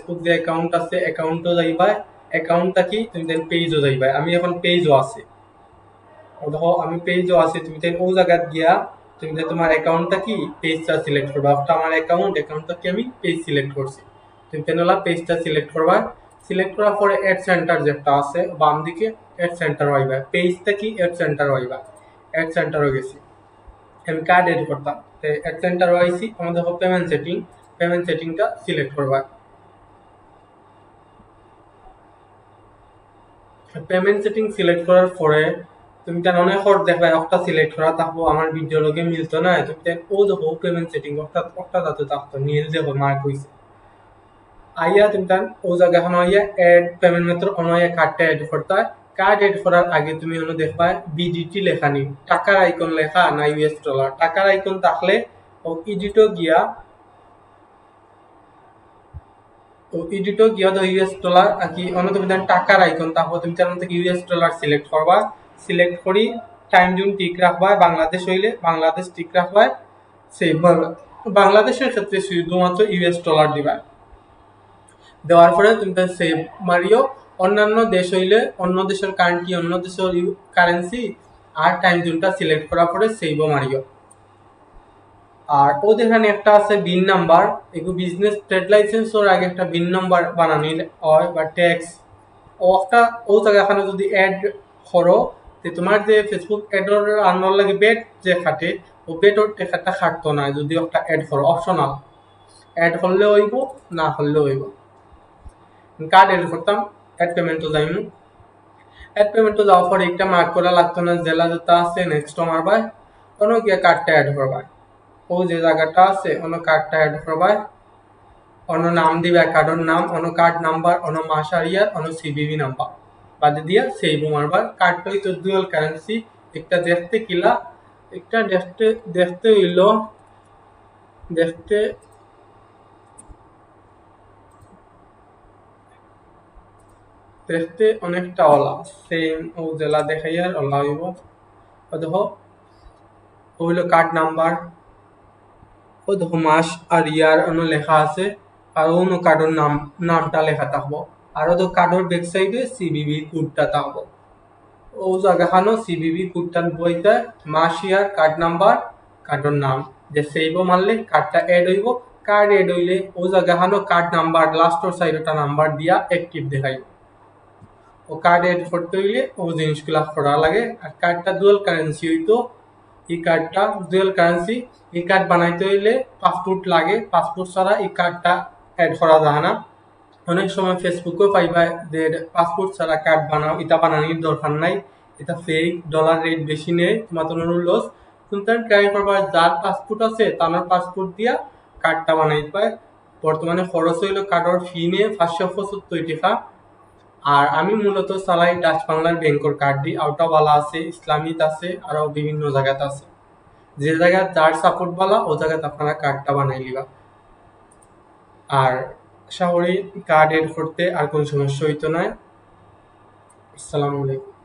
Facebook যে account আছে অ্যাকাউন্টও যাইবা, অ্যাকাউন্টটা কি তুমি দেন পেজও যাইবা। আমি এখন পেজও আছে, দেখো আমি পেজও আছে, তুমি দেন ও জায়গাত গিয়া তুমি যে তোমার অ্যাকাউন্টটা কি পেজটা সিলেক্ট করবা। একটা আমার অ্যাকাউন্টটা কি আমি পেজ সিলেক্ট করছি, তুমি তেন পেজটা সিলেক্ট করবা। সিলেক্ট করার পরে অ্যাড সেন্টার যেটা আছে বাম দিকে অ্যাড সেন্টার হইবা, পেজটা কি অ্যাড সেন্টার হইবা। অ্যাড সেন্টার হয়ে গেছি, আমি কার্ড এড করতাম, অ্যাড সেন্টার হয়েছি। আমার দেখো পেমেন্ট সেটিংটা সিলেক্ট করবা। পেমেন্ট সেটিং সিলেক্ট করার পরে তুমি তেন অনেক দেখবা একটা সিলেক্ট করা থাকবো আমার ভিডিও লগে মিলতো না, তুমি তেন ও দেখো পেমেন্ট সেটিং একটা যাতে থাকতো নীল দেখো মার্ক হইছে। আইয়া তুমি তার ও জায়গা এখন আইয়া এড পেমেন্ট মেথড অনয়া কার্ডটা এড করতে হয়। কার্ড এড করার আগে তুমি অন্য দেখবা বিডিটি লেখা নি, টাকার আইকন লেখা না ইউএস ডলার। টাকার আইকন থাকলে ও এডিটও গিয়া তো ইউএস ডলার আর কি অন্য তুমি টাকার আইকন তারপর তুমি তার মধ্যে ইউএস ডলার সিলেক্ট করবা। সিলেক্ট করি টাইম জোন টিক রাখবা, বাংলাদেশ হইলে বাংলাদেশ টিক রাখবা। সেই বাংলাদেশের ক্ষেত্রে শুধুমাত্র ইউএস ডলার দিবা। দেওয়ার পরে তুমি তার সেভ মারিও। অন্যান্য দেশ হইলে অন্য দেশের কারেন্সি, অন্য দেশের কারেন্সি আর টাইম জোনটা সিলেক্ট করার পরে সেভও মারিও। আর ওদের এখানে একটা আছে বিন নাম্বার, এগুলো বিজনেস ট্রেড লাইসেন্স ওর আগে একটা বিন নাম্বার বানানি হয় বা ট্যাক্স ও একটা ও জায়গাখানে যদি অ্যাড করো যে তোমার যে ফেসবুক অ্যাডর আনবার লাগে বেড যে খাটে ও বেডর টেকাটা খাটতো না যদি একটা অ্যাড করো, অপশনাল। অ্যাড করলে হইব না করলে হইব। কার্ড এড করতাম, অ্যাড পেমেন্টও যাইমু। অ্যাড পেমেন্টও যাওয়ার পরে একটা মার্ক করা লাগতো না, জেলা যেটা আছে নেক্সট মারবাই কোনো গিয়ে কার্ডটা অ্যাড করবাই। ও যে জায়গাটা আছে অন্য কার্ডটা অ্যাড করবাই, অন্য নাম দিবে কার্ডের নাম, অন্য কার্ড নাম্বার, অন্য মাস আর ইয়ার, অন্য সিভিভি নাম্বার বাদে দিয়া সেভ মারবার। কার্ডটাই তো ডুয়াল কারেন্সি, একটা দেখতে কিলা, একটা দেখতে হইল দেখতে দেখতে অনেকটা ওলা সেম ও জেলা দেখাইয়ার ওলা হইব। দেখো ও হইল কার্ড নাম্বার, ও দেখো মাস আর ইয়ার অন্য লেখা আছে, আর অন্য কার্ডের নামটা লেখা থাকবো। আর তো কার্ডের ব্যাক সাইডে সিবিবি কোডটা থাকবো। ও জায়গাখানো সিবিবি কোডটা বইতে মাস ইয়ার কার্ড নাম্বার কার্ডের নাম যে সেভ মারলে কার্ডটা এড হইব। কার্ড এড হইলে ও জায়গাখানো কার্ড নাম্বার লাস্টের সাইডটা নাম্বার দিয়া অ্যাক্টিভ দেখাইব। ও কার্ড এড করতে হইলে ও জিনিসগুলা করা লাগে। আর কার্ডটা ডুয়াল কারেন্সি হইতো, এই কার্ডটা ডুয়াল কারেন্সি। এই কার্ড বানাইতে হইলে পাসপোর্ট লাগে, পাসপোর্ট ছাড়া এই কার্ডটা অ্যাড করা যায় না। অনেক সময় ফেসবুকেও পাইবা যে পাসপোর্ট ছাড়া কার্ড বানাও, এটা বানানোর দরকার নাই, এটা ফেক, ডলার রেট বেশি নেই, তোমার তো লস। তুমি তার ট্রাই করবা যার পাসপোর্ট আছে তার পাসপোর্ট দিয়া কার্ডটা বানাই পায়। বর্তমানে খরচ হইলো কার্ডের ফি নিয়ে 575 টাকা। আর আমি মূলত চালাই ডাচ বাংলার ব্যাংকের কার্ড দিই, আউটাওয়ালা আছে, ইসলামিত আছে, আরো বিভিন্ন জায়গাতে আছে। যে জায়গায় যার সাপোর্ট বালা ও জায়গাতে আপনারা কার্ডটা বানাই লিবা। আর আশা করি কার্ড এড করতে আর কোন সমস্যা হইতো না। আসসালামু আলাইকুম।